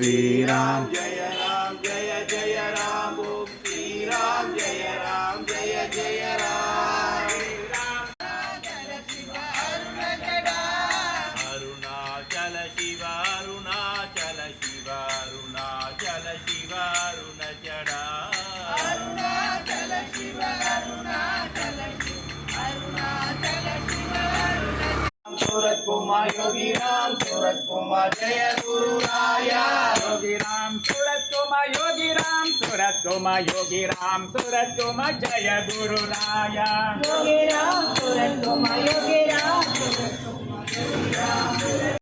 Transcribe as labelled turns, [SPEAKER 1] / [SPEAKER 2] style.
[SPEAKER 1] Shri Ram
[SPEAKER 2] Jai Ram Jai Jai Ram Om Shri Ram Jai Ram Jai Jai Ram Arunachal Shiv Arunachal Shiv Arunachal Shiv अरुणचड़ा Arunachal Shiv Arunachal Shiv Arunachal Shiv Surat Kumar Yogi Ram Surat Kumar Jai Guru Raya
[SPEAKER 1] Yogi Ram Surat Kumar Yogi Ram Surat Kumar Yogi Ram Surat Kumar Jai Guru Raya
[SPEAKER 3] Yogi Ram Surat Kumar Yogi Ram Surat Kumar Yogi Ram